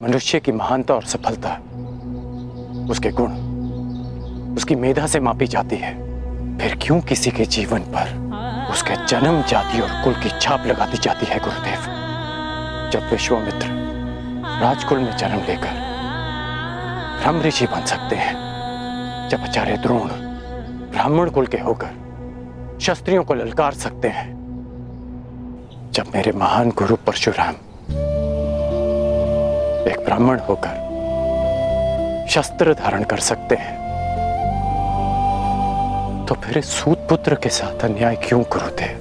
मनुष्य की महानता और सफलता उसके गुण, उसकी मेधा से मापी जाती है, फिर क्यों किसी के जीवन पर उसके जन्म, जाति और कुल की छाप लगा दी जाती है गुरुदेव? जब विश्वामित्र राजकुल में जन्म लेकर ब्रह्म ऋषि बन सकते हैं, जब आचार्य द्रोण ब्राह्मण कुल के होकर क्षत्रियों को ललकार सकते हैं, जब मेरे महान गुरु परशुराम एक ब्राह्मण होकर शस्त्र धारण कर सकते हैं, तो फिर इस सूत पुत्र के साथ अन्याय क्यों गुरुदेव?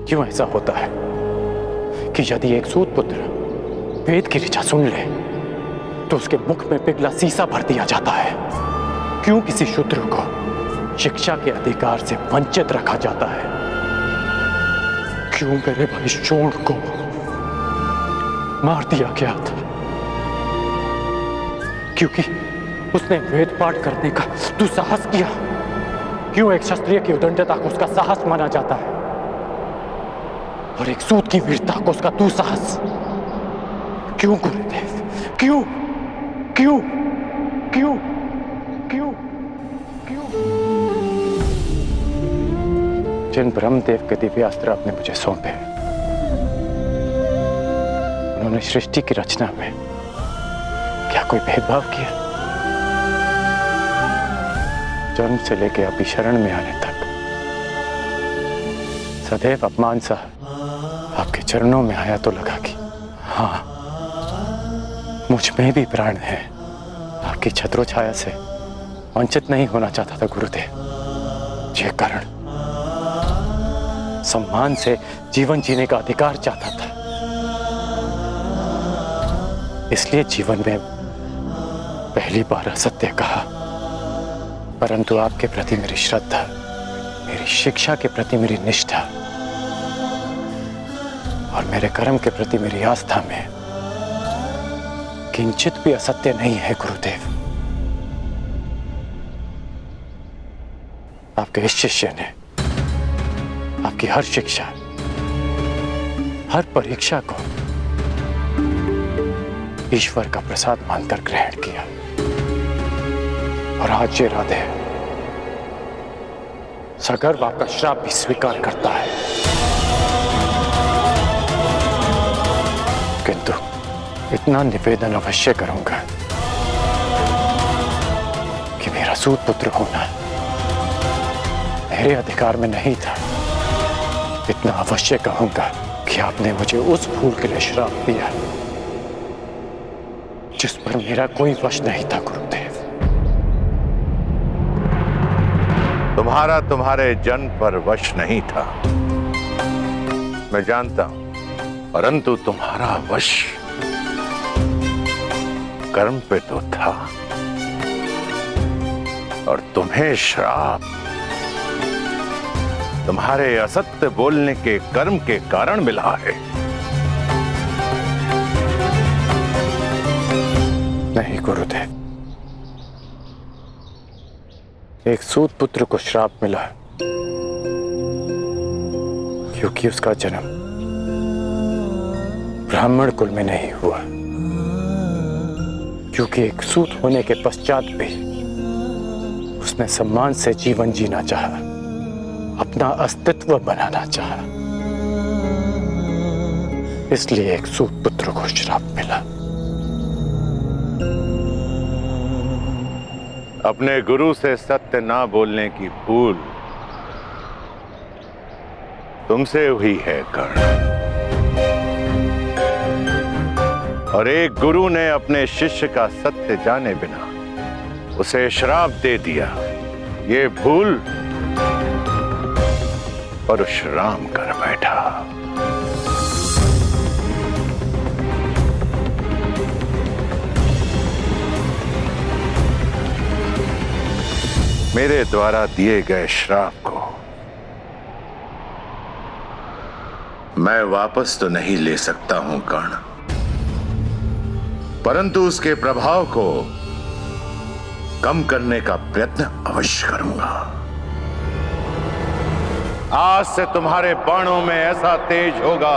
क्यों ऐसा होता है कि यदि एक सूत पुत्र वेद की ऋचा सुन ले तो उसके मुख में पिघला शीशा भर दिया जाता है? क्यों किसी शूद्र को शिक्षा के अधिकार से वंचित रखा जाता है? क्यों मेरे भाई शोण को मार दिया गया था? क्योंकि उसने वेद पाठ करने का दुस्साहस किया। क्यों एक क्षत्रिय की उदंडता को उसका साहस माना जाता है और एक सूत की वीरता को उसका दुस्साहस? क्यों गुरुदेव? क्यों क्यों क्यों क्यों क्यों? जिन ब्रह्मदेव के दिव्यास्त्र आपने मुझे सौंपे, उन्होंने सृष्टि की रचना में क्या कोई भेदभाव किया? जन्म से लेकर अभी शरण में आने तक सदैव अपमान सा आपके चरणों में आया तो लगा कि हाँ, मुझ में भी प्राण है। आपकी छत्रो छाया से वंचित नहीं होना चाहता था गुरुदेव। ये कारण सम्मान से जीवन जीने का अधिकार चाहता था, इसलिए जीवन में पहली बार असत्य कहा। परंतु आपके प्रति मेरी श्रद्धा, मेरी शिक्षा के प्रति मेरी निष्ठा और मेरे कर्म के प्रति मेरी आस्था में किंचित भी असत्य नहीं है गुरुदेव। आपके इस शिष्य ने आपकी हर शिक्षा, हर परीक्षा को ईश्वर का प्रसाद मानकर ग्रहण किया और आज ये राधे सगर्व आपका श्राप भी स्वीकार करता है। किंतु इतना निवेदन अवश्य करूंगा कि मेरा सूत पुत्र होना मेरे अधिकार में नहीं था। इतना अवश्य कहूंगा कि आपने मुझे उस भूल के लिए श्राप दिया जिस पर मेरा कोई वश नहीं था गुरुदेव। तुम्हारा तुम्हारे जन्म पर वश नहीं था, मैं जानता हूं, परंतु तुम्हारा वश कर्म पे तो था और तुम्हें श्राप तुम्हारे असत्य बोलने के कर्म के कारण मिला है। नहीं गुरुदेव, एक सूत पुत्र को श्राप मिला क्योंकि उसका जन्म ब्राह्मण कुल में नहीं हुआ, क्योंकि एक सूत होने के पश्चात भी उसने सम्मान से जीवन जीना चाहा, अपना अस्तित्व बनाना चाहा, इसलिए एक सूत पुत्र को श्राप मिला। अपने गुरु से सत्य ना बोलने की भूल तुमसे हुई है कर्ण, और एक गुरु ने अपने शिष्य का सत्य जाने बिना उसे श्राप दे दिया। ये भूल परशुराम कर बैठा। मेरे द्वारा दिए गए श्राप को मैं वापस तो नहीं ले सकता हूं कर्ण, परंतु उसके प्रभाव को कम करने का प्रयत्न अवश्य करूंगा। आज से तुम्हारे बाणों में ऐसा तेज होगा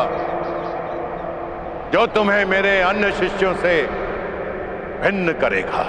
जो तुम्हें मेरे अन्य शिष्यों से भिन्न करेगा।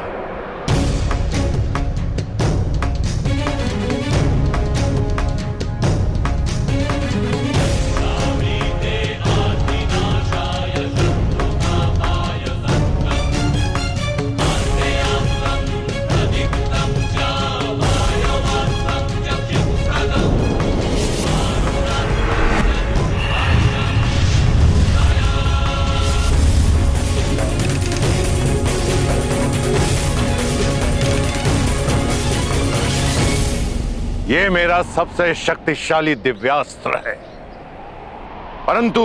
ये मेरा सबसे शक्तिशाली दिव्यास्त्र है, परंतु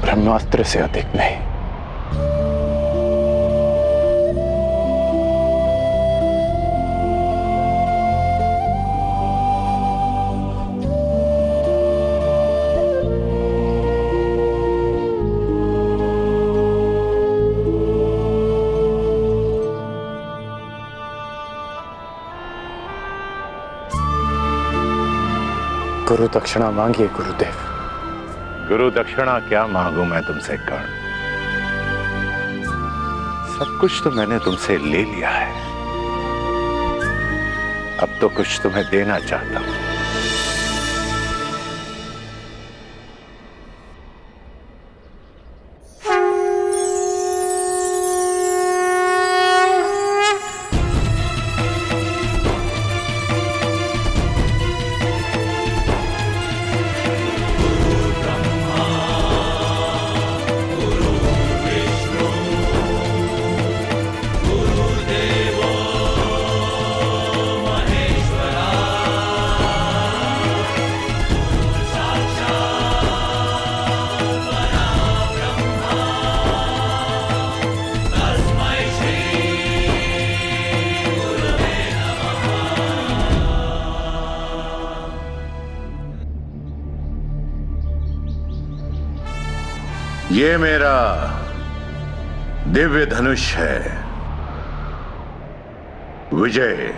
ब्रह्मास्त्र से अधिक नहीं। गुरु दक्षिणा मांगिए गुरुदेव। गुरु दक्षिणा क्या मांगू मैं तुमसे कर्ण? सब कुछ तो मैंने तुमसे ले लिया है, अब तो कुछ तुम्हें देना चाहता हूं। ये मेरा दिव्य धनुष है विजय।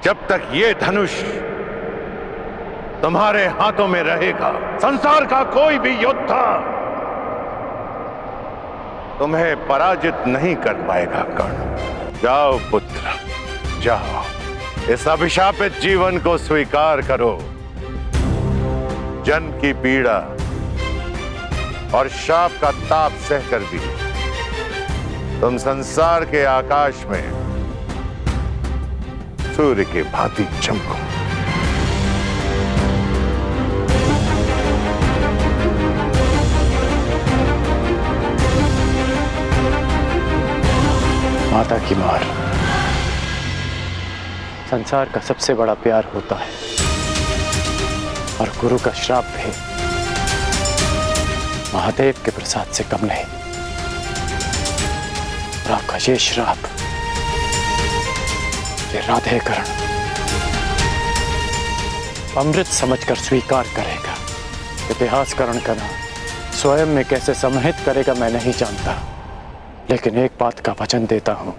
जब तक ये धनुष तुम्हारे हाथों में रहेगा, संसार का कोई भी योद्धा तुम्हें पराजित नहीं कर पाएगा कर्ण। जाओ पुत्र, जाओ, इस अभिशापित जीवन को स्वीकार करो। जन्म की पीड़ा और शाप का ताप सहकर भी तुम संसार के आकाश में सूर्य के भांति चमको। माता की मार संसार का सबसे बड़ा प्यार होता है, और गुरु का श्राप भी महादेव के प्रसाद से कम नहीं। और आपका ये श्राप, ये राधेकरण अमृत समझकर स्वीकार करेगा। इतिहासकरण का नाम स्वयं में कैसे समाहित करेगा मैं नहीं जानता, लेकिन एक बात का वचन देता हूं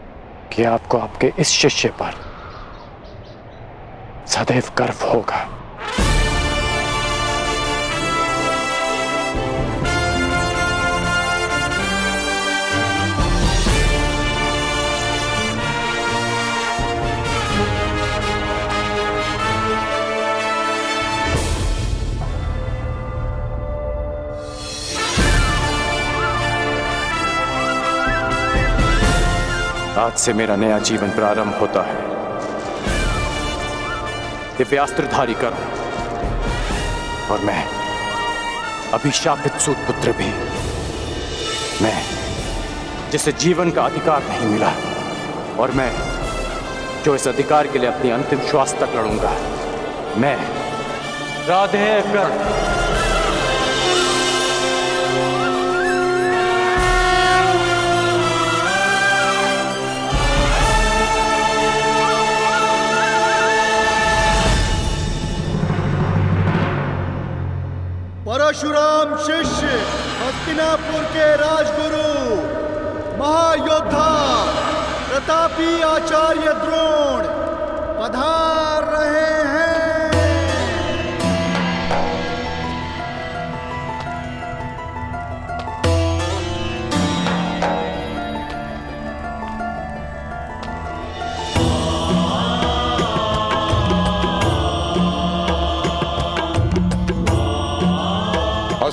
कि आपको आपके इस शिष्य पर सदैव गर्व होगा। आज से मेरा नया जीवन प्रारंभ होता है। दिव्यास्त्रधारी कर्ण और मैं अभिशापित सूत पुत्र भी, मैं जिसे जीवन का अधिकार नहीं मिला, और मैं जो इस अधिकार के लिए अपनी अंतिम श्वास तक लड़ूंगा, मैं राधेकर्ण। परशुराम शिष्य, हस्तिनापुर के राजगुरु, महायोद्धा प्रतापी आचार्य द्रोण पधार रहे हैं।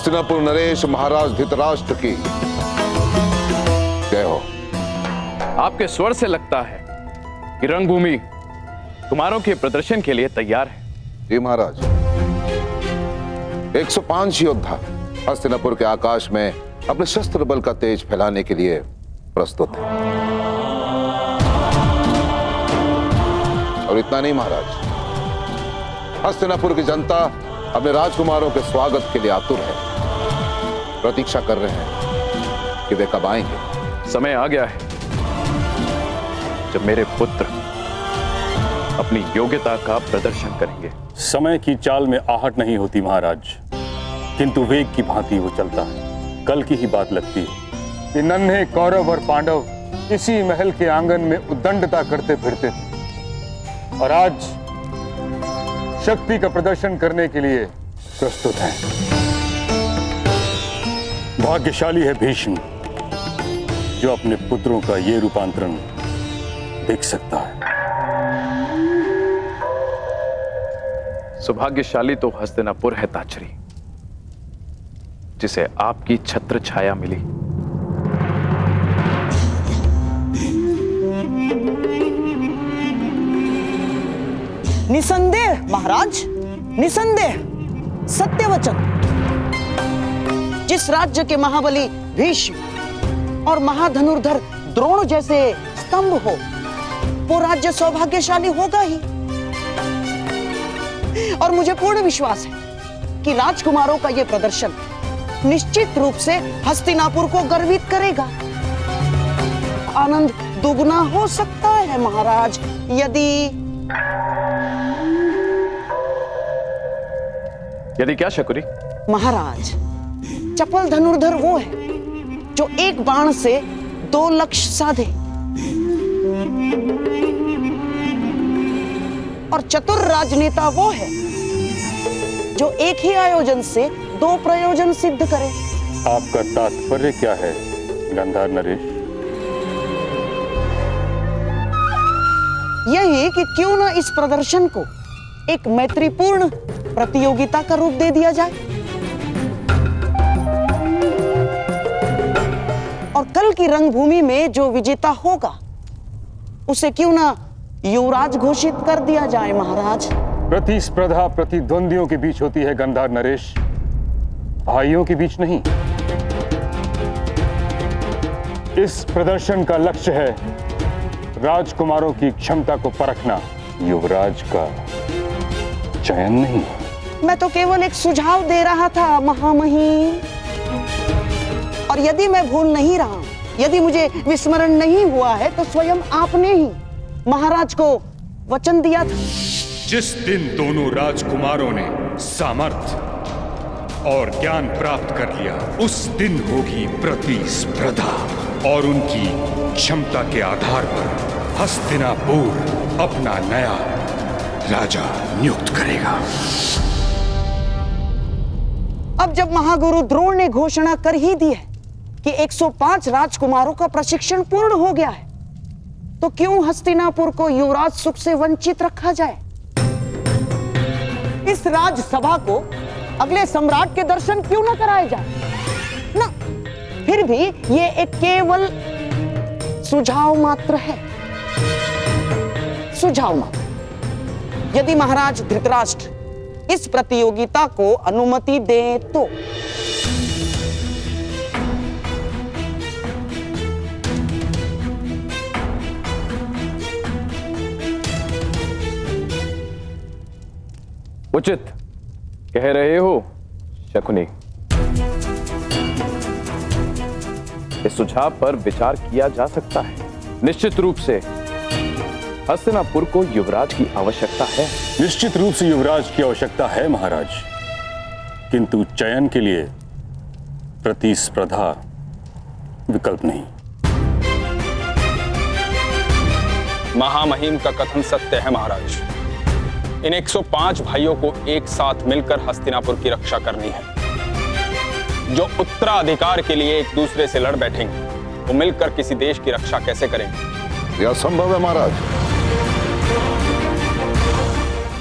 हस्तिनापुर नरेश महाराज धृतराष्ट्र की जय हो। आपके स्वर से लगता है कि रंगभूमि कुमारों के प्रदर्शन के लिए तैयार है। जी महाराज, 105 योद्धा हस्तिनापुर के आकाश में अपने शस्त्र बल का तेज फैलाने के लिए प्रस्तुत है। और इतना नहीं महाराज, हस्तिनापुर की जनता अपने राजकुमारों के स्वागत के लिए आतुर है, प्रतीक्षा कर रहे हैं कि वे कब आएंगे। समय आ गया है जब मेरे पुत्र अपनी योग्यता का प्रदर्शन करेंगे। समय की चाल में आहट नहीं होती महाराज, किंतु वेग की भांति वो चलता है। कल की ही बात लगती है कि नन्हे कौरव और पांडव इसी महल के आंगन में उद्दंडता करते फिरते थे और आज शक्ति का प्रदर्शन करने के लिए प्रस्तुत हैं। भाग्यशाली है भीष्म जो अपने पुत्रों का ये रूपांतरण देख सकता है। सौभाग्यशाली तो हस्तिनापुर है ताचरी, जिसे आपकी छत्र छाया मिली। निसंदेह महाराज, निसंदेह, सत्य वचन। जिस राज्य के महाबली भीष्म और महाधनुर्धर द्रोण जैसे स्तंभ हो, वो राज्य सौभाग्यशाली होगा ही। और मुझे पूर्ण विश्वास है कि राजकुमारों का यह प्रदर्शन निश्चित रूप से हस्तिनापुर को गर्वित करेगा। आनंद दुगना हो सकता है महाराज यदि क्या शकुनी? महाराज, चपल धनुर्धर वो है जो एक बाण से 2 लक्ष्य साधे, और चतुर राजनेता वो है जो एक ही आयोजन से 2 प्रयोजन सिद्ध करे। आपका तात्पर्य क्या है गंधार नरेश? यही कि क्यों न इस प्रदर्शन को एक मैत्रीपूर्ण प्रतियोगिता का रूप दे दिया जाए और कल की रंगभूमि में जो विजेता होगा उसे क्यों न युवराज घोषित कर दिया जाए महाराज। प्रतिस्पर्धा प्रतिद्वंदियों के बीच होती है गंधार नरेश, भाइयों के बीच नहीं। इस प्रदर्शन का लक्ष्य है राजकुमारों की क्षमता को परखना, युवराज का चयन नहीं। मैं तो केवल एक सुझाव दे रहा था महामहिम, और यदि मैं भूल नहीं रहा, यदि मुझे विस्मरण नहीं हुआ है, तो स्वयं आपने ही महाराज को वचन दिया था। जिस दिन दोनों राजकुमारों ने सामर्थ्य और ज्ञान प्राप्त कर लिया, उस दिन होगी प्रतिस्पर्धा और उनकी क्षमता के आधार पर हस्तिनापुर अपना नया राजा नियुक्त करेगा। अब जब महागुरु द्रोण ने घोषणा कर ही दी है कि 105 राजकुमारों का प्रशिक्षण पूर्ण हो गया है, तो क्यों हस्तिनापुर को युवराज सुख से वंचित रखा जाए? इस राजसभा को अगले सम्राट के दर्शन क्यों न कराए जाए? ना, फिर भी ये एक केवल सुझाव मात्र है, सुझाव मात्र। यदि महाराज धृतराष्ट्र इस प्रतियोगिता को अनुमति दे तो। उचित कह रहे हो शकुनी। इस सुझाव पर विचार किया जा सकता है। निश्चित रूप से हस्तिनापुर को युवराज की आवश्यकता है। निश्चित रूप से युवराज की आवश्यकता है महाराज, किंतु चयन के लिए प्रतिस्पर्धा विकल्प नहीं। महामहिम का कथन सत्य है महाराज। इन 105 भाइयों को एक साथ मिलकर हस्तिनापुर की रक्षा करनी है। जो उत्तराधिकार के लिए एक दूसरे से लड़ बैठेंगे, वो मिलकर किसी देश की रक्षा कैसे करेंगे? यह संभव है महाराज।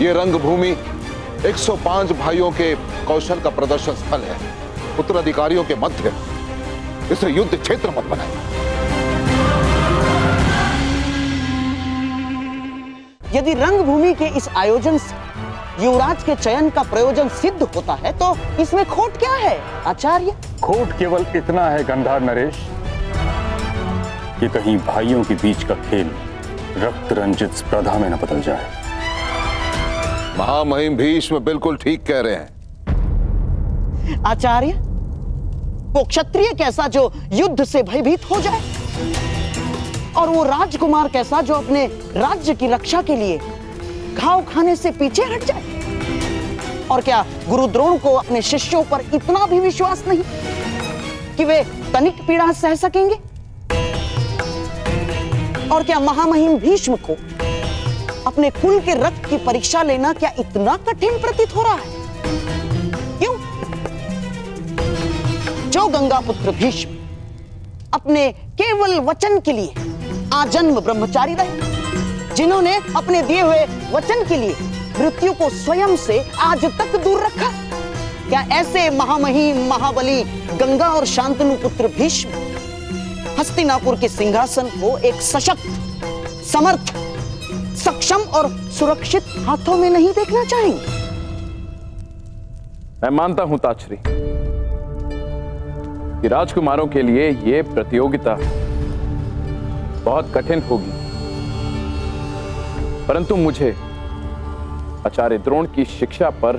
ये रंगभूमि 105 भाइयों के कौशल का प्रदर्शन स्थल है। उत्तराधिकारियों के मध्य इसे युद्ध क्षेत्र मत बनाए। यदि रंगभूमि के इस आयोजन से युवराज के चयन का प्रयोजन सिद्ध होता है तो इसमें खोट क्या है आचार्य? खोट केवल इतना है गंधार नरेश कि कहीं भाइयों के बीच का खेल रक्त रंजित स्पर्धा में न बदल जाए। महामहिम भीष्म बिल्कुल ठीक कह रहे हैं। आचार्य, वो क्षत्रिय कैसा जो युद्ध से भयभीत हो जाए, और वो राजकुमार कैसा जो अपने राज्य की रक्षा के लिए घाव खाने से पीछे हट जाए? और क्या गुरु द्रोण को अपने शिष्यों पर इतना भी विश्वास नहीं कि वे तनिक पीड़ा सह सकेंगे? और क्या महामहिम भीष्म को अपने कुल के रक्त की परीक्षा लेना क्या इतना कठिन प्रतीत हो रहा है? क्यों? जो गंगा पुत्र भीष्म अपने केवल वचन के लिए आजन्म ब्रह्मचारी रहे, जिन्होंने अपने दिए हुए वचन के लिए मृत्यु को स्वयं से आज तक दूर रखा, क्या ऐसे महामहिम महाबली गंगा और शांतनु पुत्र भीष्म हस्तिनापुर के सिंहासन को एक सशक्त, समर्थ, सक्षम और सुरक्षित हाथों में नहीं देखना चाहेंगे? मैं मानता हूं ताछरी कि राजकुमारों के लिए यह प्रतियोगिता बहुत कठिन होगी, परंतु मुझे आचार्य द्रोण की शिक्षा पर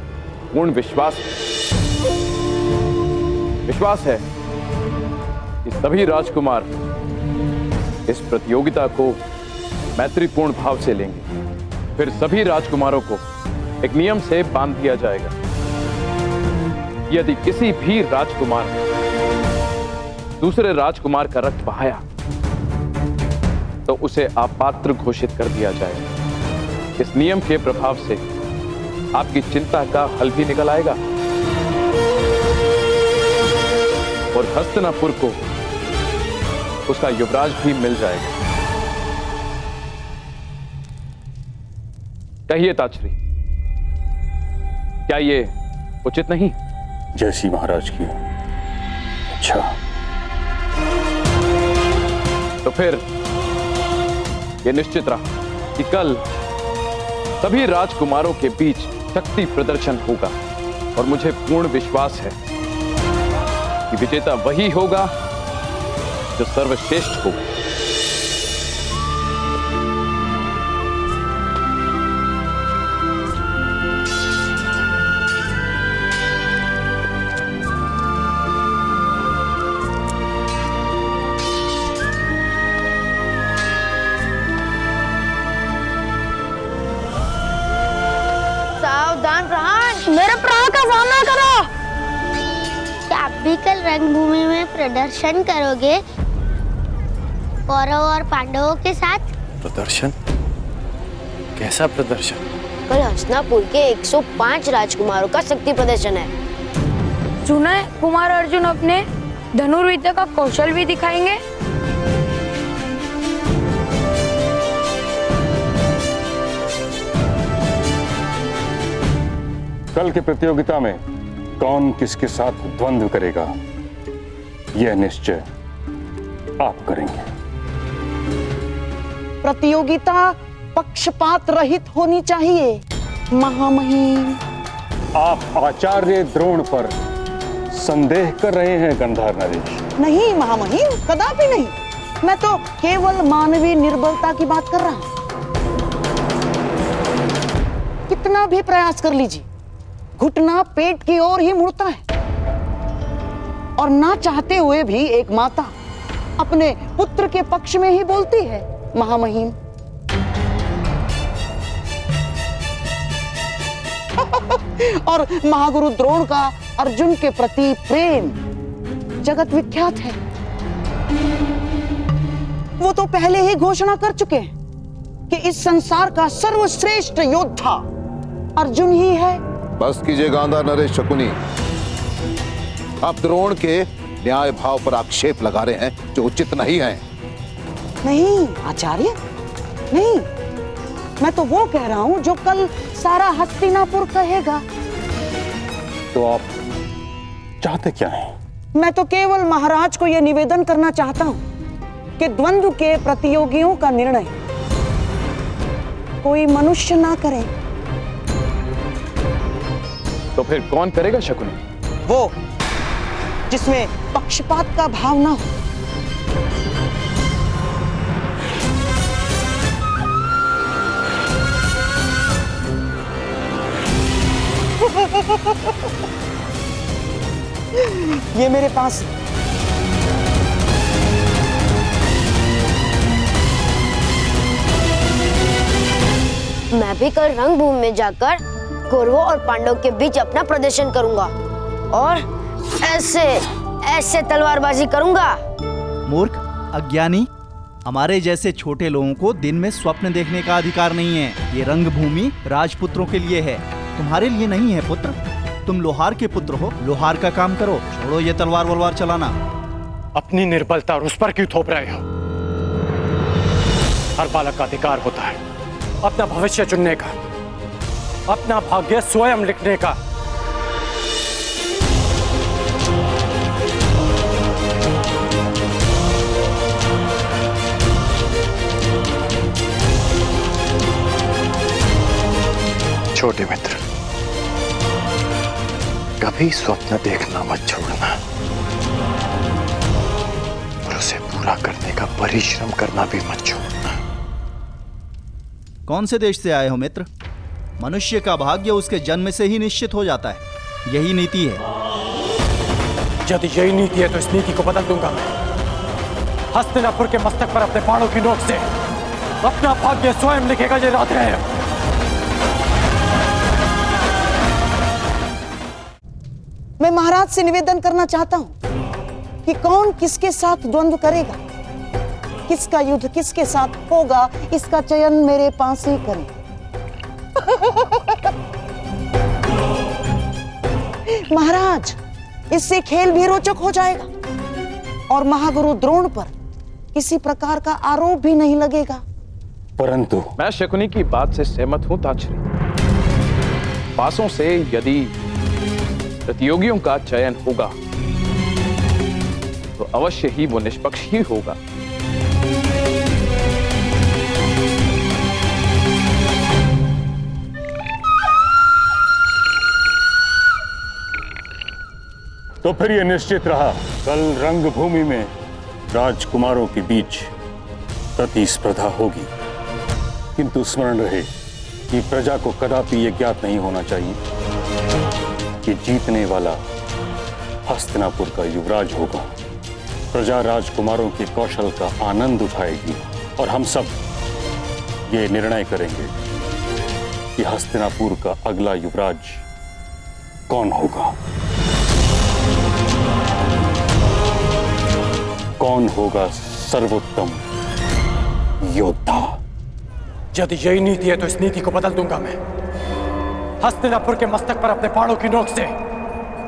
पूर्ण विश्वास है कि सभी राजकुमार इस प्रतियोगिता को मैत्रीपूर्ण भाव से लेंगे। फिर सभी राजकुमारों को एक नियम से बांध दिया जाएगा। यदि किसी भी राजकुमार दूसरे राजकुमार का रक्त बहाया तो उसे अपात्र घोषित कर दिया जाएगा। इस नियम के प्रभाव से आपकी चिंता का हल भी निकल आएगा और हस्तिनापुर को उसका युवराज भी मिल जाएगा। कहिए ताछरी, क्या ये उचित नहीं? जैसी महाराज की अच्छा। तो फिर यह निश्चित रहा कि कल सभी राजकुमारों के बीच शक्ति प्रदर्शन होगा और मुझे पूर्ण विश्वास है कि विजेता वही होगा जो सर्वश्रेष्ठ होगा। सावधान रहना, मेरे प्राण का सामना करो। क्या आप भी कल रंगभूमि में प्रदर्शन करोगे कौरव और पांडवों के साथ? प्रदर्शन? कैसा प्रदर्शन? कल हस्तिनापुर के 105 राजकुमारों का शक्ति प्रदर्शन है। सुना है कुमार अर्जुन अपने धनुर्विद्या का कौशल भी दिखाएंगे। कल की प्रतियोगिता में कौन किसके साथ द्वंद्व करेगा, यह निश्चय आप करेंगे। प्रतियोगिता पक्षपात रहित होनी चाहिए महामहिम। आप आचार्य द्रोण पर संदेह कर रहे हैं गंधार नरेश? नहीं महामहिम, कदापि नहीं। मैं तो केवल मानवीय निर्बलता की बात कर रहा हूं। कितना भी प्रयास कर लीजिए, घुटना पेट की ओर ही मुड़ता है, और ना चाहते हुए भी एक माता अपने पुत्र के पक्ष में ही बोलती है महामहिम। और महागुरु द्रोण का अर्जुन के प्रति प्रेम जगत विख्यात है। वो तो पहले ही घोषणा कर चुके हैं कि इस संसार का सर्वश्रेष्ठ योद्धा अर्जुन ही है। बस कीजिए गांधार नरेश शकुनी, आप द्रोण के न्याय भाव पर आक्षेप लगा रहे हैं जो उचित नहीं है। नहीं आचार्य, नहीं, मैं तो वो कह रहा हूं जो कल सारा हस्तिनापुर कहेगा। तो आप चाहते क्या हैं? मैं तो केवल महाराज को यह निवेदन करना चाहता हूं कि द्वंद्व के प्रतियोगियों का निर्णय कोई मनुष्य ना करे। तो फिर कौन करेगा शकुनी? वो जिसमें पक्षपात का भाव ना हो। ये मेरे पास मैं भी कल रंगभूमि में जाकर कौरवों और पांडवों के बीच अपना प्रदर्शन करूंगा और ऐसे ऐसे तलवारबाजी करूंगा। मूर्ख, अज्ञानी, हमारे जैसे छोटे लोगों को दिन में स्वप्न देखने का अधिकार नहीं है। ये रंगभूमि राजपुत्रों के लिए है, तुम्हारे लिए नहीं है पुत्र। तुम लोहार के पुत्र हो, लोहार का काम करो, छोड़ो ये तलवार वलवार चलाना। अपनी निर्बलता और उस पर क्यों थोप रहे हो? हर बालक का अधिकार होता है अपना भविष्य चुनने का, अपना भाग्य स्वयं लिखने का। छोटे मित्र, कभी स्वप्न देखना मत छोड़ना और उसे पूरा करने का परिश्रम करना भी मत छोड़ना। कौन से देश से आए हो मित्र? मनुष्य का भाग्य उसके जन्म से ही निश्चित हो जाता है, यही नीति है। यदि यही नीति है तो इस नीति को बदल दूंगा मैं। हस्तिनापुर के मस्तक पर अपने बाणों की नोक से अपना भाग्य स्वयं लिखेगा ये राधेय। मैं महाराज से निवेदन करना चाहता हूं कि कौन किसके साथ द्वंद्व करेगा, किसका युद्ध किसके साथ होगा, इसका चयन मेरे पास ही करें। महाराज, इससे खेल भी रोचक हो जाएगा और महागुरु द्रोण पर किसी प्रकार का आरोप भी नहीं लगेगा। परंतु मैं शकुनी की बात से सहमत हूं ताक्षरी। पासों से यदि प्रतियोगियों का चयन होगा तो अवश्य ही वो निष्पक्ष ही होगा। तो फिर यह निश्चित रहा, कल रंगभूमि में राजकुमारों के बीच प्रतिस्पर्धा होगी। किंतु स्मरण रहे कि प्रजा को कदापि यह ज्ञात नहीं होना चाहिए कि जीतने वाला हस्तिनापुर का युवराज होगा। प्रजा राजकुमारों के कौशल का आनंद उठाएगी और हम सब ये निर्णय करेंगे कि हस्तिनापुर का अगला युवराज कौन होगा, कौन होगा सर्वोत्तम योद्धा। यदि यही नीति है तो इस नीति को बदल दूंगा मैं। हस्तिनापुर के मस्तक पर अपने बाणों की नोक से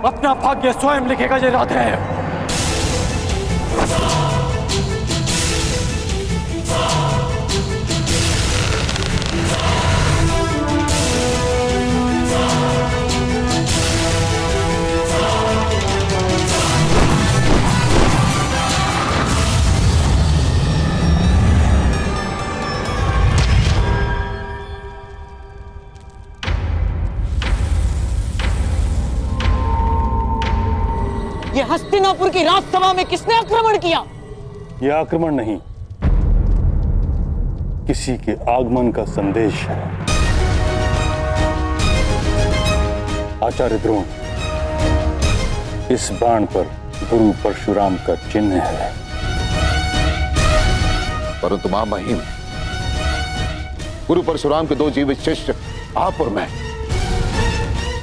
अपना भाग्य स्वयं लिखेगा ये राधेय। ये हस्तिनापुर की राजसभा में किसने आक्रमण किया? यह आक्रमण नहीं, किसी के आगमन का संदेश है। आचार्य द्रोण, इस बाण पर गुरु परशुराम का चिन्ह है। परंतु महामहिम, गुरु परशुराम के दो जीवित शिष्य आप और मैं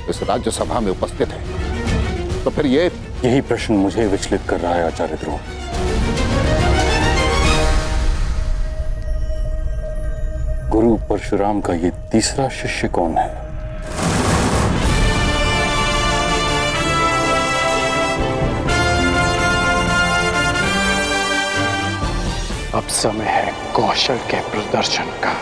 इस राज्यसभा में उपस्थित हैं, तो फिर यही प्रश्न मुझे विचलित कर रहा है आचार्य द्रोण। गुरु परशुराम का ये तीसरा शिष्य कौन है? अब समय है कौशल के प्रदर्शन का।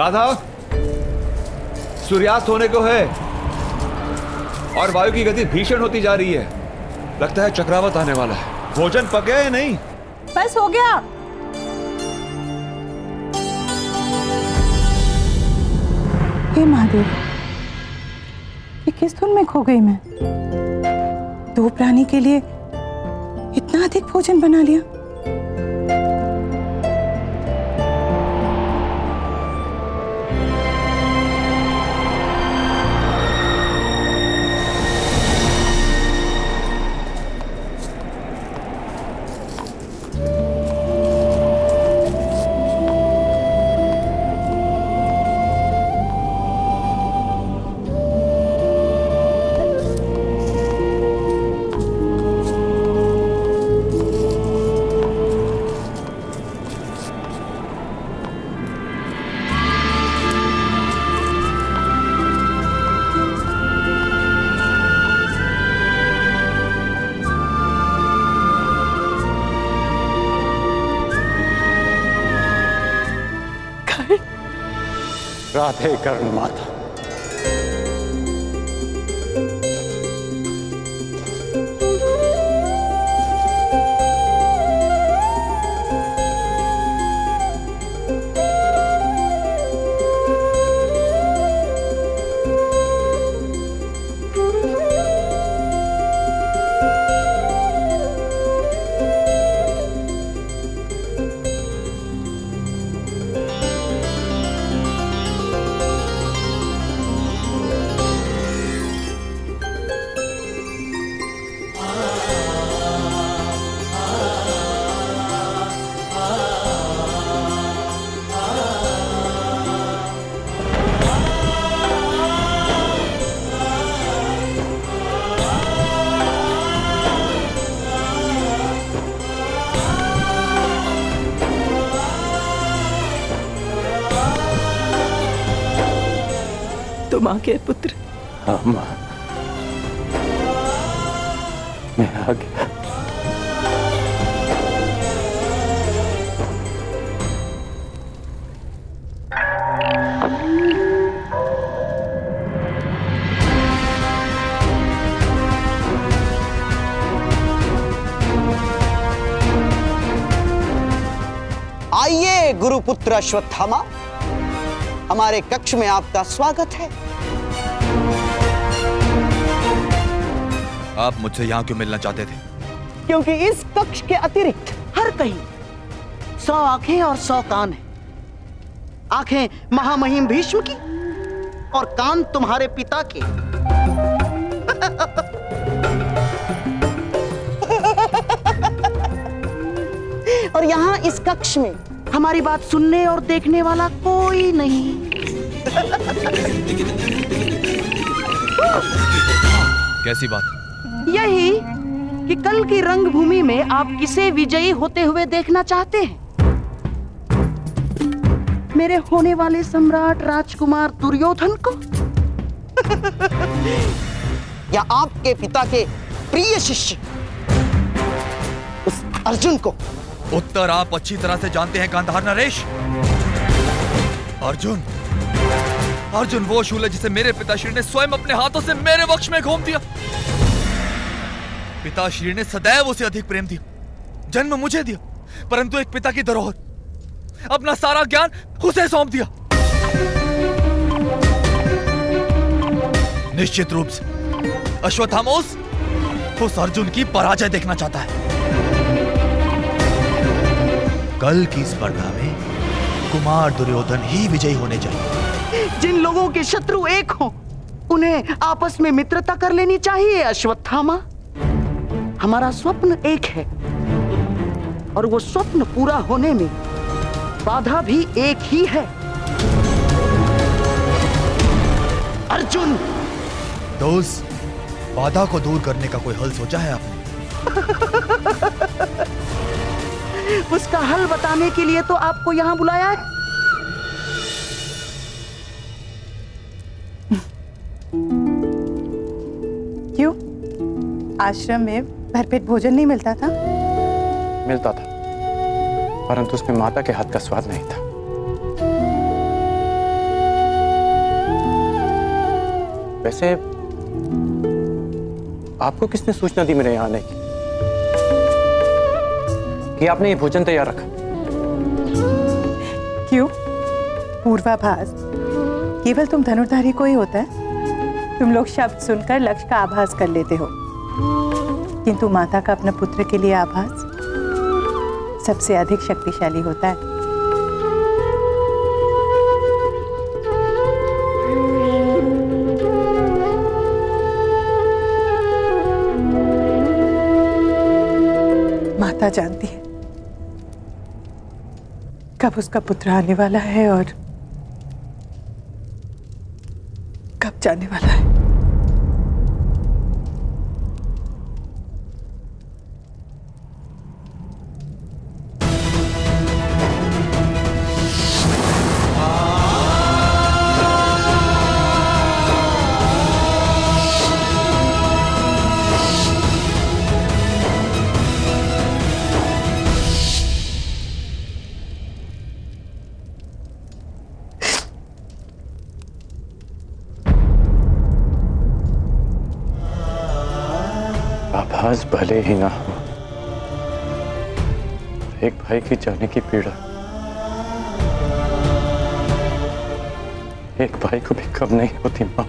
राधा, सूर्यास्त होने को है और वायु की गति भीषण होती जा रही है। लगता है चक्रवात आने वाला है। भोजन पक गया या नहीं? बस हो गया। हे महादेव, ये किस धुन में खो गई मैं? 2 प्राणी के लिए इतना अधिक भोजन बना लिया। राधे कर्ण माता। तुम आ गए पुत्र। हाँ माँ, मैं आ गया। आइए गुरुपुत्र अश्वत्थामा, हमारे कक्ष में आपका स्वागत है। आप मुझसे यहाँ क्यों मिलना चाहते थे? क्योंकि इस कक्ष के अतिरिक्त हर कहीं 100 आंखें और 100 कान हैं। आंखें महामहिम भीष्म की और कान तुम्हारे पिता के। और यहाँ इस कक्ष में हमारी बात सुनने और देखने वाला कोई नहीं। कैसी बात? यही कि कल की रंगभूमि में आप किसे विजयी होते हुए देखना चाहते हैं? मेरे होने वाले सम्राट राजकुमार दुर्योधन को या आपके पिता के प्रिय शिष्य उस अर्जुन को? उत्तर आप अच्छी तरह से जानते हैं गांधार नरेश। अर्जुन, अर्जुन वो शूल है जिसे मेरे पिताश्री ने स्वयं अपने हाथों से मेरे वक्ष में घोंप दिया। पिताश्री ने सदैव उसे अधिक प्रेम दिया, जन्म मुझे दिया, परंतु एक पिता की धरोहर, अपना सारा ज्ञान उसे सौंप दिया। निश्चित रूप से अश्वत्थामा उस अर्जुन की पराजय देखना चाहता है। कल की स्पर्धा में कुमार दुर्योधन ही विजयी होने चाहिए। जिन लोगों के शत्रु एक हों, उन्हें आपस में मित्रता कर लेनी चाहिए अश्वत्थामा। हमारा स्वप्न एक है और वो स्वप्न पूरा होने में बाधा भी एक ही है। अर्जुन, तो उस बाधा को दूर करने का कोई हल सोचा है आपने? उसका हल बताने के लिए तो आपको यहां बुलाया है। क्यों? आश्रम में भरपेट भोजन नहीं मिलता था? मिलता था, परंतु उसमें माता के हाथ का स्वाद नहीं था। वैसे आपको किसने सूचना दी मेरे यहाँ आने की कि आपने ये भोजन तैयार रखा? क्यों? पूर्वाभास केवल तुम धनुर्धारी को ही होता है। तुम लोग शब्द सुनकर लक्ष्य का आभास कर लेते हो, किंतु माता का अपने पुत्र के लिए आभास सबसे अधिक शक्तिशाली होता है। माता जानती है कब उसका पुत्र आने वाला है और कब जाने वाला है। आभास भले ही ना हो, एक भाई की जाने की पीड़ा एक भाई को भी कम नहीं होती मां।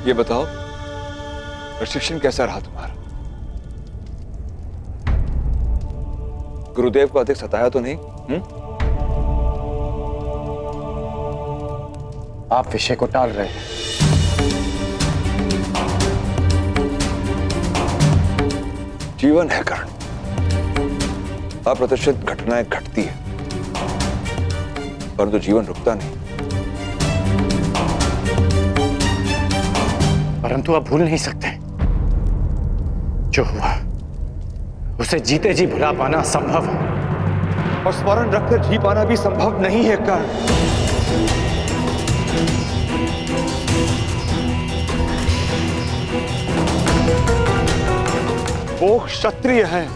ये बताओ, प्रशिक्षण कैसा रहा तुम्हारा? गुरुदेव को अधिक सताया तो नहीं? आप विषय को टाल रहे हैं। जीवन है कर्ण, अप्रत्याशित घटनाएं घटती है, परंतु जीवन रुकता नहीं। परंतु आप भूल नहीं सकते, जो हुआ उसे जीते जी भुला पाना संभव है, और स्मरण रखकर जी पाना भी संभव नहीं है कर्ण। वो क्षत्रिय हैं,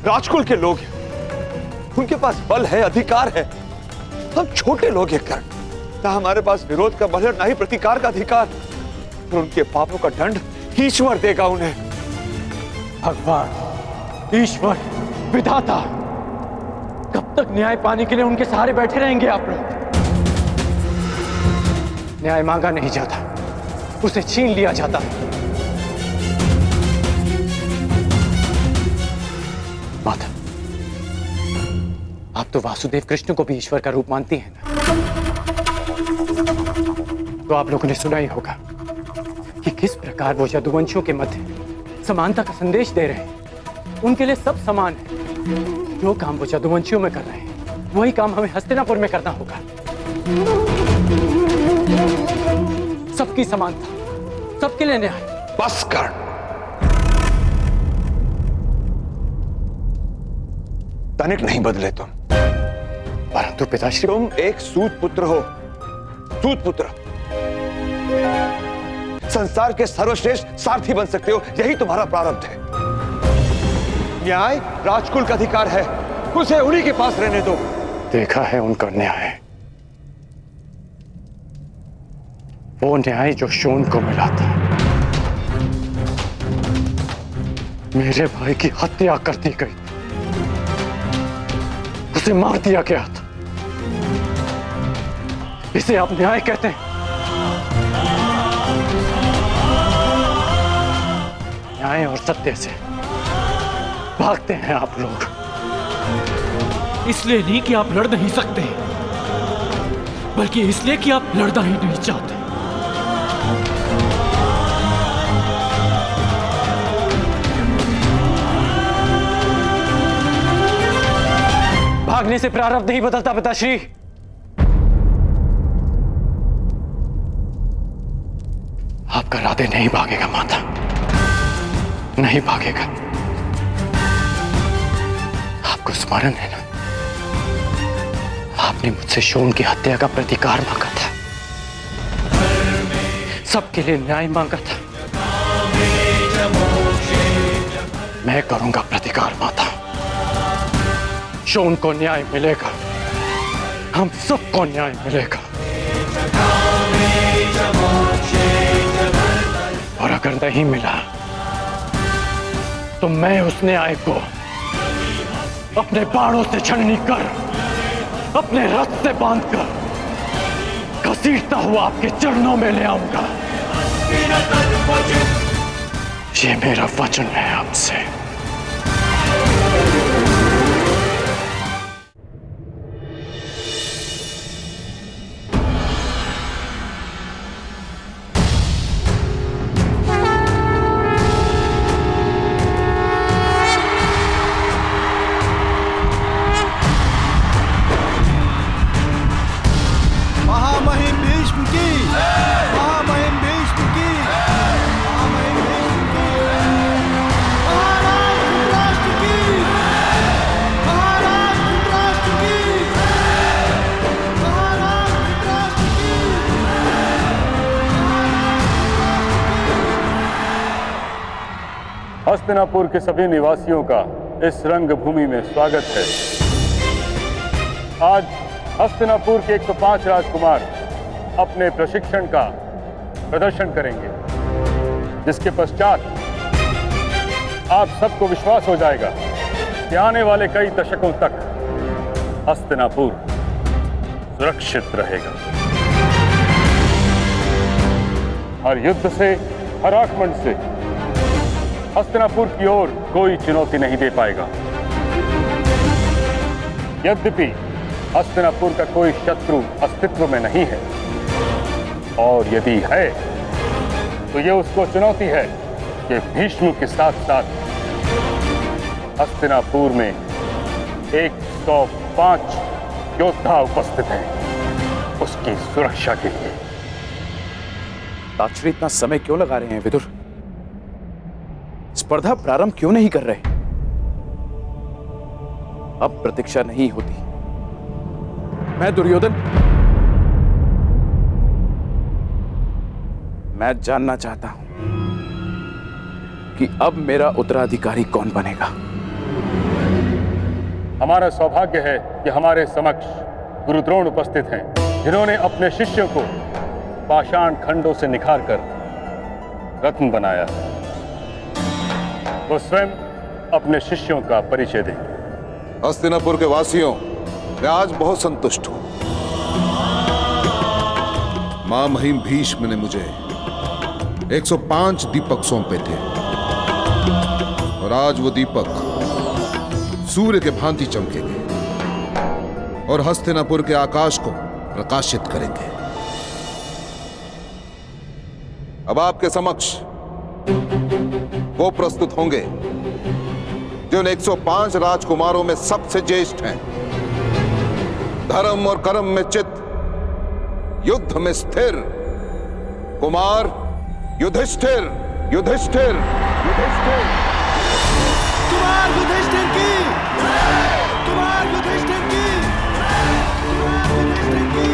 राजकुल के लोग हैं, उनके पास बल है, अधिकार है। हम छोटे लोग हैं कर्ण, ना हमारे पास विरोध का बल है, ना ही प्रतिकार का अधिकार। और उनके पापों का दंड ईश्वर देगा उन्हें। भगवान, ईश्वर, विधाता, कब तक न्याय पाने के लिए उनके सहारे बैठे रहेंगे आप लोग? न्याय मांगा नहीं जाता, उसे छीन लिया जाता। माता, आप तो वासुदेव कृष्ण को भी ईश्वर का रूप मानती हैं ना? तो आप लोगों ने सुना ही होगा कि किस प्रकार वो यदुवंशियों के मध्य समानता का संदेश दे रहे हैं। उनके लिए सब समान है। जो काम वो यदुवंशियों में कर रहे हैं, वही काम हमें हस्तिनापुर में करना होगा। सबकी समानता, सबके लिए न्याय। बस कर्ण, तनिक नहीं बदले तुम। परंतु पिताश्री, तुम एक सूत पुत्र हो, सूत पुत्र। संसार के सर्वश्रेष्ठ सारथी बन सकते हो, यही तुम्हारा प्रारब्ध है। न्याय राजकुल का अधिकार है, उसे उन्हीं के पास रहने दो। देखा है उनका न्याय, वो न्याय जो शून को मिला था। मेरे भाई की हत्या कर दी गई, उसे मार दिया गया था। इसे आप न्याय कहते हैं? न्याय और सत्य से भागते हैं आप लोग। इसलिए नहीं कि आप लड़ नहीं सकते, बल्कि इसलिए कि आप लड़ना ही नहीं चाहते। भागने से प्रारब्ध नहीं बदलता पिताश्री। आपका राधे नहीं भागेगा माता, नहीं भागेगा। आपको स्मरण है ना, आपने मुझसे शोन की हत्या का प्रतिकार मांगा था, सबके लिए न्याय मांगा था। मैं करूंगा प्रतिकार माता। शोन को न्याय मिलेगा, हम सबको न्याय मिलेगा। और अगर नहीं मिला तो मैं उस न्याय को अपने बाणों से छलनी कर, अपने रथ से बांधकर घसीटता हुआ आपके चरणों में ले आऊंगा। ये मेरा वचन है आपसे। महामहिम भीष्म की, महामहिम भीष्म की, महामहिम भीष्म की, महाराज धृतराष्ट्र की, महाराज धृतराष्ट्र की, महाराज धृतराष्ट्र की। हस्तिनापुर के सभी निवासियों का इस रंगभूमि में स्वागत है। आज हस्तिनापुर के 105 राजकुमार अपने प्रशिक्षण का प्रदर्शन करेंगे, जिसके पश्चात आप सबको विश्वास हो जाएगा कि आने वाले कई दशकों तक हस्तिनापुर सुरक्षित रहेगा। हर युद्ध से, हर आक्रमण से हस्तिनापुर की ओर कोई चुनौती नहीं दे पाएगा। यद्यपि हस्तिनापुर का कोई शत्रु अस्तित्व में नहीं है, और यदि है तो यह उसको चुनौती है कि भीष्म के साथ साथ हस्तिनापुर में 105 योद्धा उपस्थित हैं उसकी सुरक्षा के लिए। ताक्षरी इतना समय क्यों लगा रहे हैं विदुर? स्पर्धा प्रारंभ क्यों नहीं कर रहे? अब प्रतीक्षा नहीं होती। मैं दुर्योधन, मैं जानना चाहता हूं कि अब मेरा उत्तराधिकारी कौन बनेगा। हमारा सौभाग्य है कि हमारे समक्ष गुरु द्रोण उपस्थित हैं, जिन्होंने अपने शिष्यों को पाषाण खंडों से निखारकर रत्न बनाया है। वो स्वयं अपने शिष्यों का परिचय दें। हस्तिनापुर के वासियों, मैं आज बहुत संतुष्ट हूं। मां महिम भीष्म ने मुझे 105 दीपक सौंपे थे, और आज वो दीपक सूर्य के भांति चमकेंगे और हस्तिनापुर के आकाश को प्रकाशित करेंगे। अब आपके समक्ष वो प्रस्तुत होंगे जो उन 105 राजकुमारों में सबसे ज्येष्ठ हैं, धर्म और कर्म में चित, युद्ध में स्थिर कुमार युधिष्ठिर। युधिष्ठिर, युधिष्ठिर, कुमार युधिष्ठिर की, कुमार युधिष्ठिर की, कुमार युधिष्ठिर की।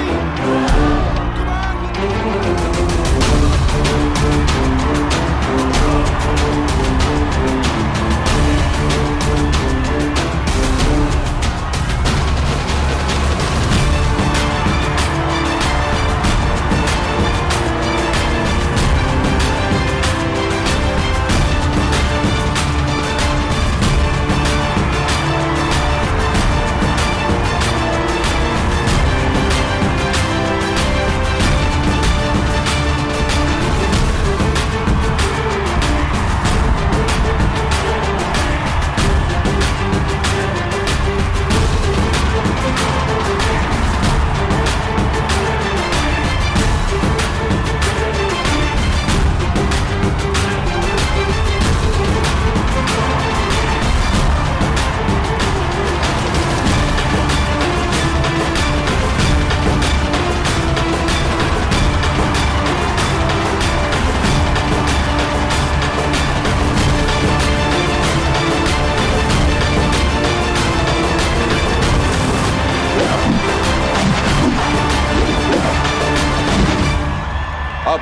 अब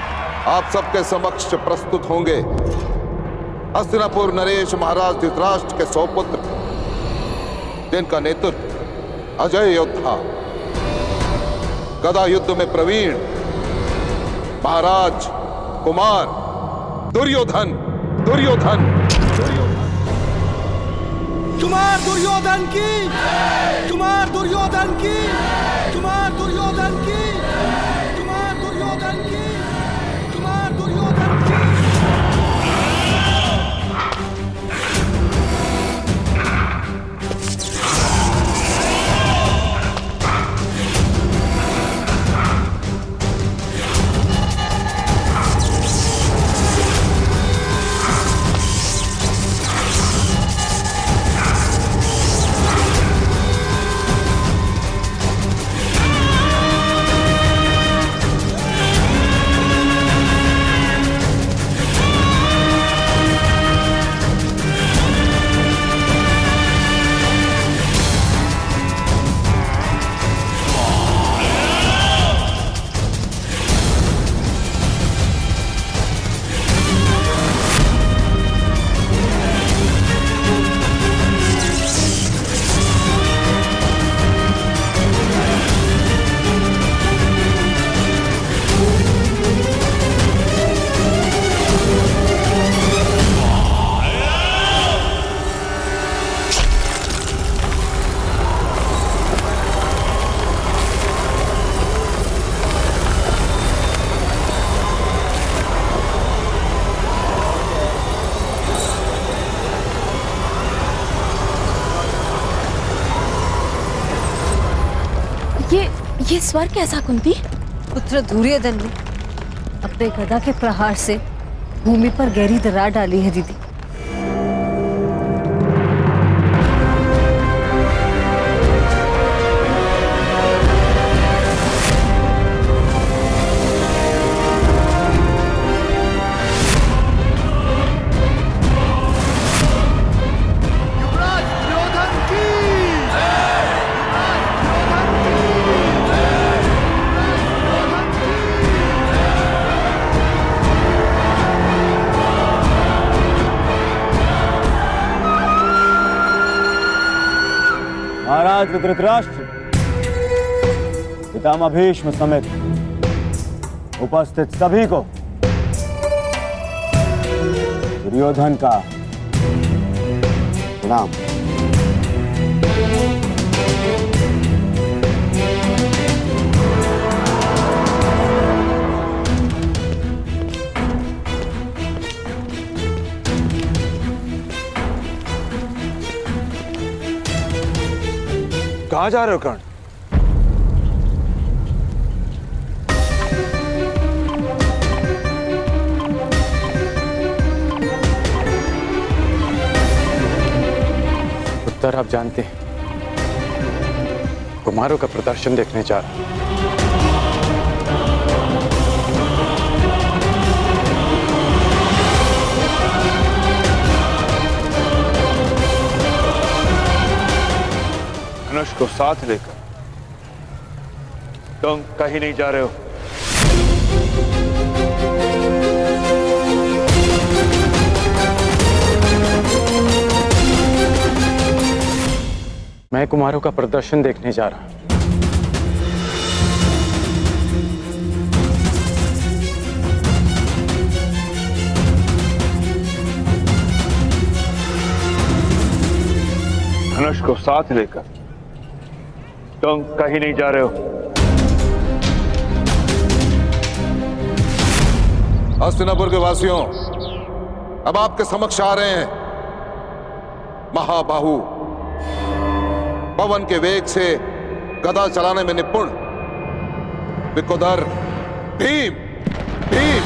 आप सबके समक्ष प्रस्तुत होंगे हस्तिनापुर नरेश महाराज धृतराष्ट्र के 100 पुत्र, जिनका नेतृत्व अजय योद्धा, गदा युद्ध में प्रवीण महाराज कुमार दुर्योधन दुर्योधन कुमार दुर्योधन की, कुमार दुर्योधन की, कुमार दुर्योधन की, कुमार दुर्योधन की, कुमार दुर्योधन की। ये स्वर कैसा कुंती? पुत्र दुर्योधन ने अपने गदा के प्रहार से भूमि पर गहरी दरार डाली है दीदी। महाराज धृतराष्ट्र, पितामह भीष्म समेत उपस्थित सभी को दुर्योधन का प्रणाम। कहां जा रहे हो कर्ण? उत्तर आप जानते हैं, कुमारों का प्रदर्शन देखने जा रहा हूं। धनुष को साथ लेकर तुम कहीं नहीं जा रहे हो। मैं कुमारों का प्रदर्शन देखने जा रहा हूं। धनुष को साथ लेकर तुम कहीं नहीं जा रहे हो। हस्तिनापुर के वासियों, अब आपके समक्ष आ रहे हैं महाबाहु, पवन के वेग से गदा चलाने में निपुण विकोदर भीम। भीम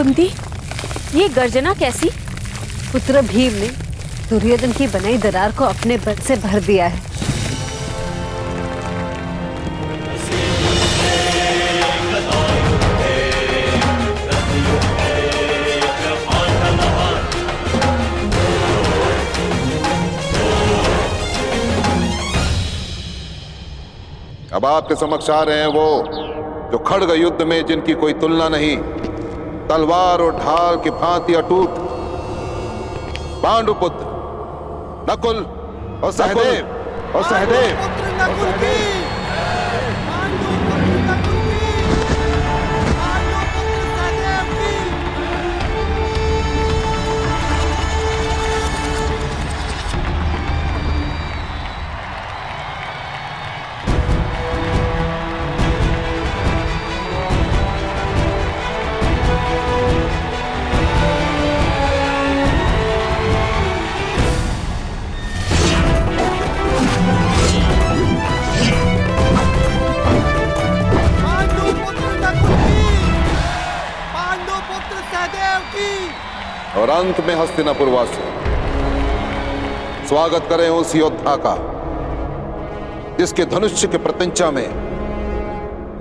कुंती, ये गर्जना कैसी? पुत्र भीम ने दुर्योधन की बनाई दरार को अपने बल से भर दिया है। अब आपके समक्ष आ रहे हैं वो जो खड़ग युद्ध में जिनकी कोई तुलना नहीं, तलवार और ढाल की भांति अटूट पांडुपुत्र नकुल और सहदेव और अंत में हस्तिनापुर वासी स्वागत करें उस योद्धा का जिसके धनुष्य के प्रत्यंचा में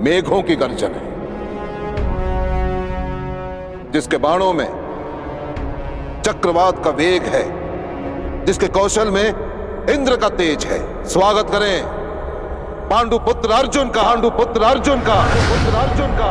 मेघों की गर्जन है, जिसके बाणों में चक्रवात का वेग है, जिसके कौशल में इंद्र का तेज है। स्वागत करें पांडुपुत्र अर्जुन का, पांडुपुत्र अर्जुन का, पुत्र अर्जुन का।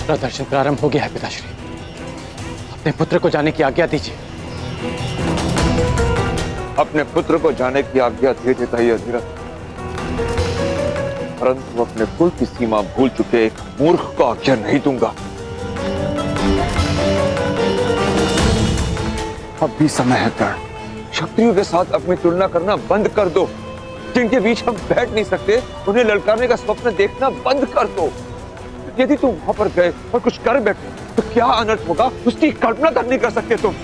प्रदर्शन प्रारंभ हो गया है पिताश्री। अपने पुत्र को जाने की आज्ञा दीजिए। अपने पुत्र को जाने की आज्ञा दे देता ही अधिरथ, परंतु अपने कुल की सीमा भूल चुके एक मूर्ख को आज्ञा नहीं दूंगा। अब भी समय है कर्ण, क्षत्रियों के साथ अपनी तुलना करना बंद कर दो। जिनके बीच हम बैठ नहीं सकते उन्हें ललकारने का स्वप्न देखना बंद कर दो। यदि तुम वहां पर गए और कुछ कर बैठे तो क्या अनर्थ होगा उसकी कल्पना तक नहीं कर सकते तुम।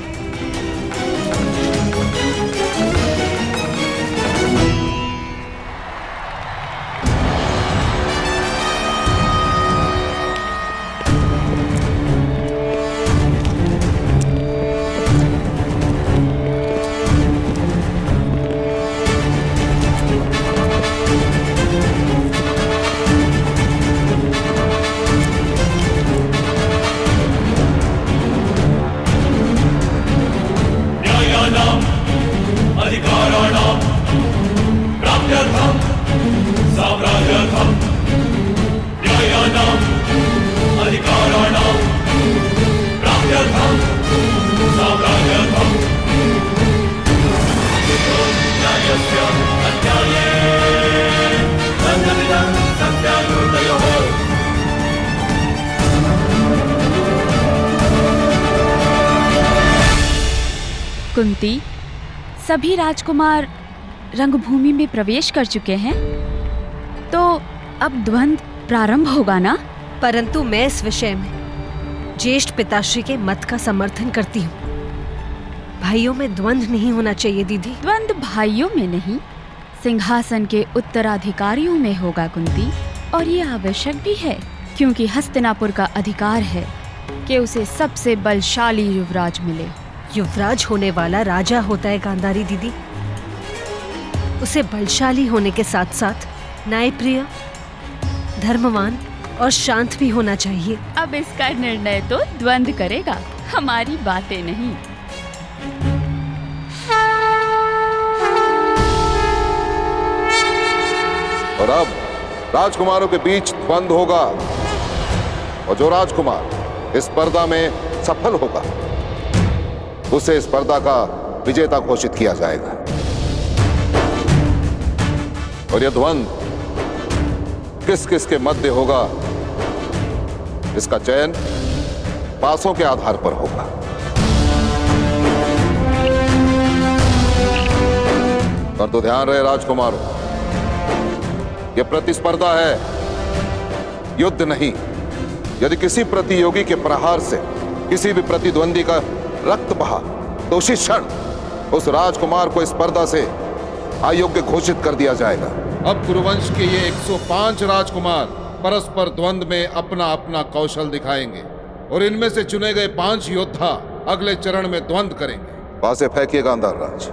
कुंती, सभी राजकुमार रंगभूमि में प्रवेश कर चुके हैं, तो अब द्वंद्व प्रारंभ होगा ना? परंतु मैं इस विषय में ज्येष्ठ पिताश्री के मत का समर्थन करती हूँ। भाइयों में द्वंद्व नहीं होना चाहिए दीदी। द्वंद्व भाइयों में नहीं, सिंहासन के उत्तराधिकारियों में होगा कुंती। और ये आवश्यक भी है, क्योंकि हस्तिनापुर का अधिकार है कि उसे सबसे बलशाली युवराज मिले। युवराज होने वाला राजा होता है गांधारी दीदी। उसे बलशाली होने के साथ साथ न्यायप्रिय, धर्मवान और शांत भी होना चाहिए। अब इसका निर्णय तो द्वंद्व करेगा, हमारी बातें नहीं। और अब राजकुमारों के बीच द्वंद्व होगा, और जो राजकुमार इस स्पर्धा में सफल होगा उसे इस स्पर्धा का विजेता घोषित किया जाएगा। और यह द्वंद्व किस किस के मध्य होगा, इसका चयन पासों के आधार पर होगा। पर तो ध्यान रहे राजकुमारों, यह प्रतिस्पर्धा है, युद्ध नहीं। यदि किसी प्रतियोगी के प्रहार से किसी भी प्रतिद्वंदी का रक्त बहा तो उसी क्षण उस राजकुमार को स्पर्धा से अयोग्य घोषित कर दिया जाएगा। अब कुरुवंश के ये 105 राजकुमार परस्पर द्वंद्व में अपना अपना कौशल दिखाएंगे, और इनमें से चुने गए 5 योद्धा अगले चरण में द्वंद्व करेंगे। पासे फेंकिए गांधार राज।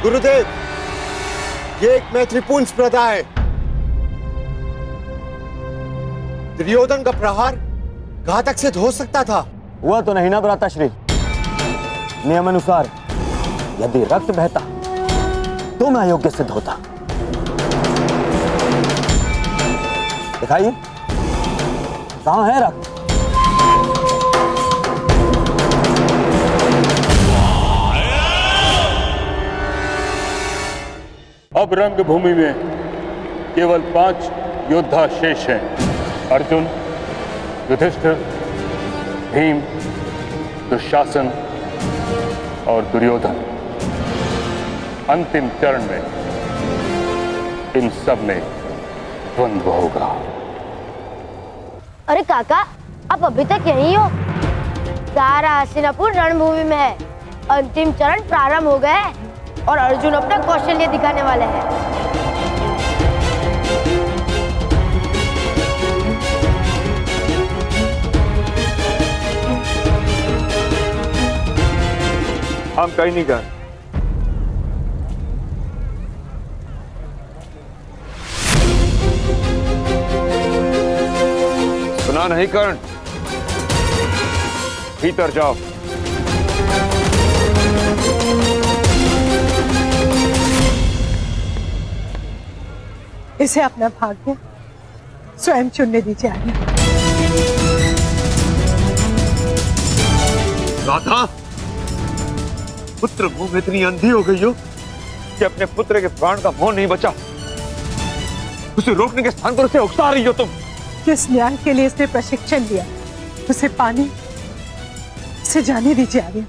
गुरुदेव, ये एक मैत्रीपूर्ण स्पर्धा है। दुर्योधन का प्रहार घातक सिद्ध हो सकता था। हुआ तो नहीं ना भ्राताश्री। नियम अनुसार यदि रक्त बहता तो मैं अयोग्य सिद्ध होता। दिखाइए कहां है रक्त? अब रंगभूमि में केवल 5 योद्धा शेष हैं। अर्जुन, युधिष्ठिर, भीम, दुशासन और दुर्योधन। अंतिम चरण में इन सब में द्वंद्व होगा। अरे काका, आप अभी तक यहीं हो? सारा हस्तिनापुर रणभूमि में है। अंतिम चरण प्रारंभ हो गए और अर्जुन अपना कौशल्य दिखाने वाले हैं। हम कहीं नहीं गए। सुना नहीं कर्ण? भीतर जाओ। इसे अपना भाग्य स्वयं चुनने दीजिए आर्य। राधा, पुत्र मुंह में इतनी अंधी हो गई हो कि अपने पुत्र के प्राण का मोह नहीं बचा। उसे रोकने के स्थान पर उसे उकसा रही हो तुम। जिस न्याय के लिए इसने प्रशिक्षण लिया उसे पाने से जाने दीजिए आर्य।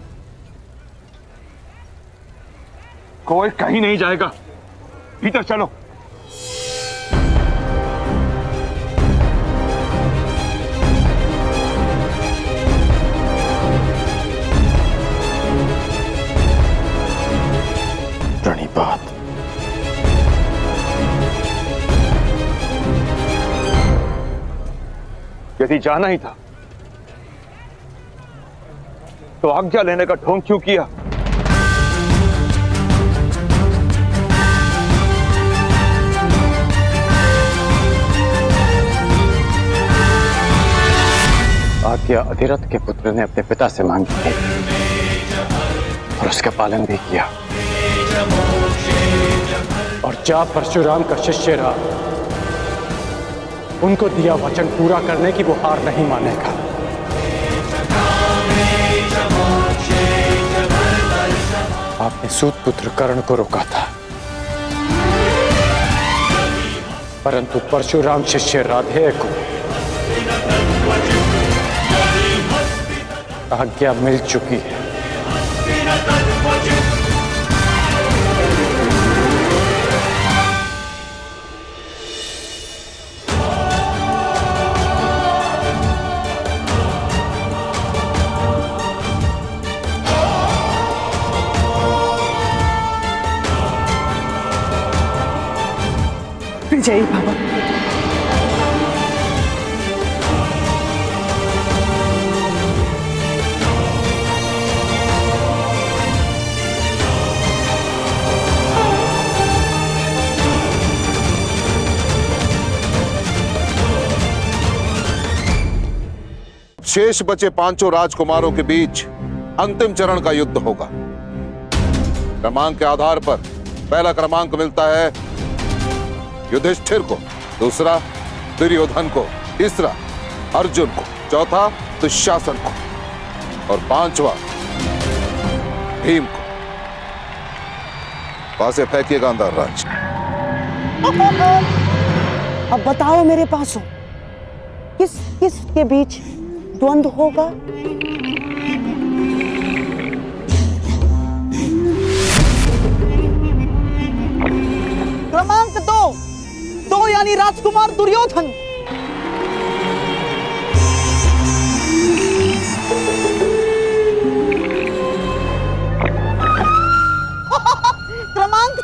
कोई कहीं नहीं जाएगा। भीतर चलो। प्रणिपात, यदि जाना ही था तो आज्ञा लेने का ढोंग क्यों किया? आज्ञा अधिरथ के पुत्र ने अपने पिता से मांगी थी और उसका पालन भी किया। और जा परशुराम का शिष्य रहा, उनको दिया वचन पूरा करने की वो हार नहीं मानेगा। आपने सूत पुत्र कर्ण को रोका था, परंतु परशुराम शिष्य राधेय को आज्ञा मिल चुकी है। विजयी भव। शेष बचे 5 राजकुमारों के बीच अंतिम चरण का युद्ध होगा। क्रमांक के आधार पर पहला क्रमांक मिलता है युधिष्ठिर को, दूसरा दुर्योधन को, तीसरा अर्जुन को, चौथा दुशासन को और 5वां भीम को। पासे फेंकिए गांधार राज। अब बताओ मेरे पासों, किस किस के बीच द्वंद्व होगा? क्रमांक 2 यानी राजकुमार दुर्योधन। क्रमांक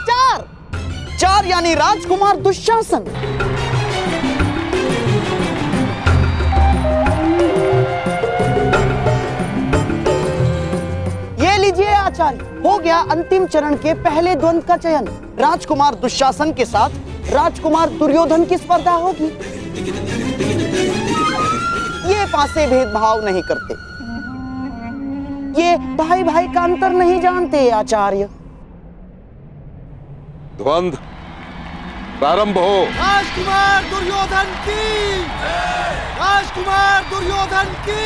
4 यानी राजकुमार दुशासन। ये लीजिए आचार्य, हो गया अंतिम चरण के पहले द्वंद्व का चयन। राजकुमार दुशासन के साथ राजकुमार दुर्योधन की स्पर्धा होगी। ये पासे भेदभाव नहीं करते, ये भाई भाई का अंतर नहीं जानते आचार्य। द्वंद्व प्रारंभ हो। राजकुमार दुर्योधन की, राजकुमार दुर्योधन की।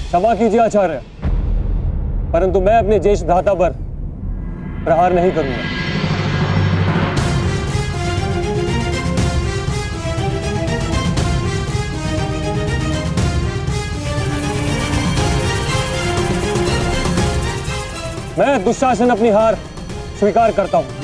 क्षमा कीजिए आचार्य, परंतु मैं अपने ज्येष्ठ भ्राता पर प्रहार नहीं करूंगा। मैं दुशासन अपनी हार स्वीकार करता हूं।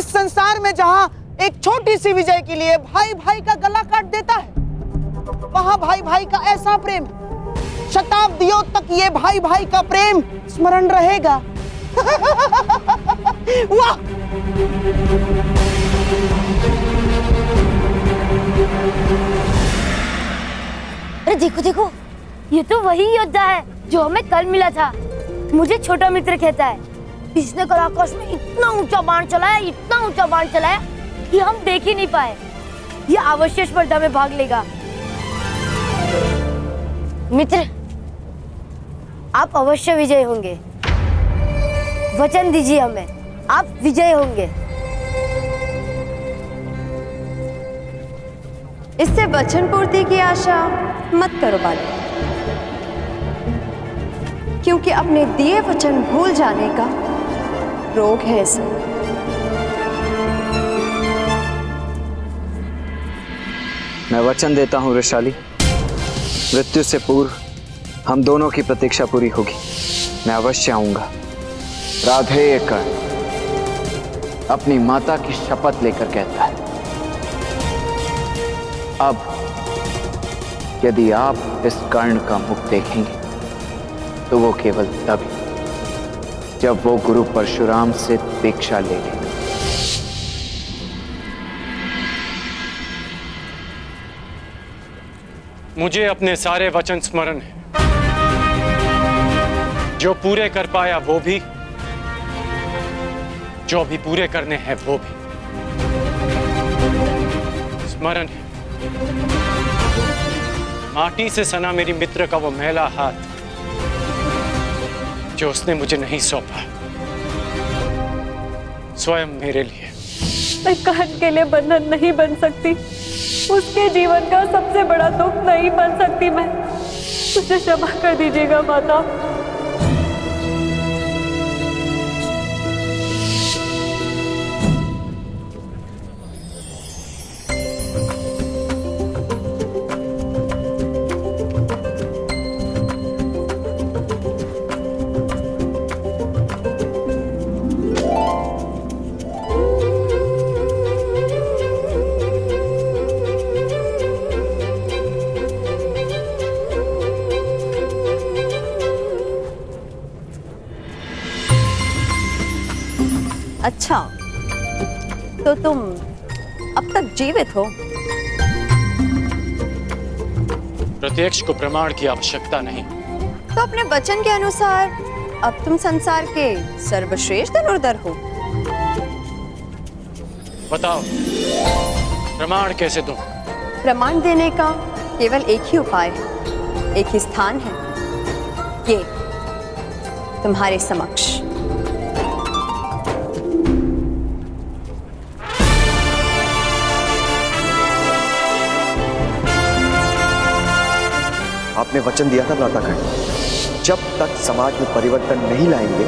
संसार में जहां एक छोटी सी विजय के लिए भाई भाई का गला काट देता है, वहां भाई भाई का ऐसा प्रेम, शताब्दियों तक ये भाई भाई का प्रेम स्मरण रहेगा। वाह! अरे देखो देखो, ये तो वही योद्धा है जो हमें कल मिला था। मुझे छोटा मित्र कहता है। इसने कल आकाश में इतना ऊंचा बाण चलाया, इतना ऊंचा बाण चलाया कि हम देख ही नहीं पाए। ये अवश्य स्पर्धा में भाग लेगा। मित्र, आप अवश्य विजय होंगे। वचन दीजिए हमें, आप विजय होंगे। इससे वचन पूर्ति की आशा मत करो बालक, क्योंकि अपने दिए वचन भूल जाने का रोग है इसे। मैं वचन देता हूं वृषाली, मृत्यु से पूर्व हम दोनों की प्रतीक्षा पूरी होगी। मैं अवश्य आऊंगा। राधेय कर्ण अपनी माता की शपथ लेकर कहता है। अब यदि आप इस कर्ण का मुख देखेंगे तो वो केवल तभी जब वो गुरु परशुराम से दीक्षा ले लेगा। मुझे अपने सारे वचन स्मरण है, जो पूरे कर पाया वो भी, जो भी पूरे करने हैं वो भी स्मरण है। माटी से सना मेरी मित्र का वो मैला हाथ जो उसने मुझे नहीं सौंपा, स्वयं मेरे लिए। मैं कर्ण के लिए बंधन नहीं बन सकती, उसके जीवन का सबसे बड़ा दुख नहीं बन सकती मैं। मुझे क्षमा कर दीजिएगा माता। अच्छा, तो तुम अब तक जीवित हो? प्रत्यक्ष को प्रमाण की आवश्यकता नहीं। तो अपने वचन के अनुसार अब तुम संसार के सर्वश्रेष्ठ धनुर्धर हो। बताओ, प्रमाण कैसे दूं? प्रमाण देने का केवल एक ही उपाय है, एक ही स्थान है, ये तुम्हारे समक्ष। आपने वचन दिया था भ्रातागण, जब तक समाज में परिवर्तन नहीं लाएंगे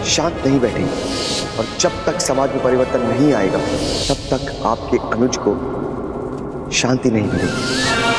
शांत नहीं बैठेंगे और जब तक समाज में परिवर्तन नहीं आएगा तब तक आपके अनुज को शांति नहीं मिलेगी।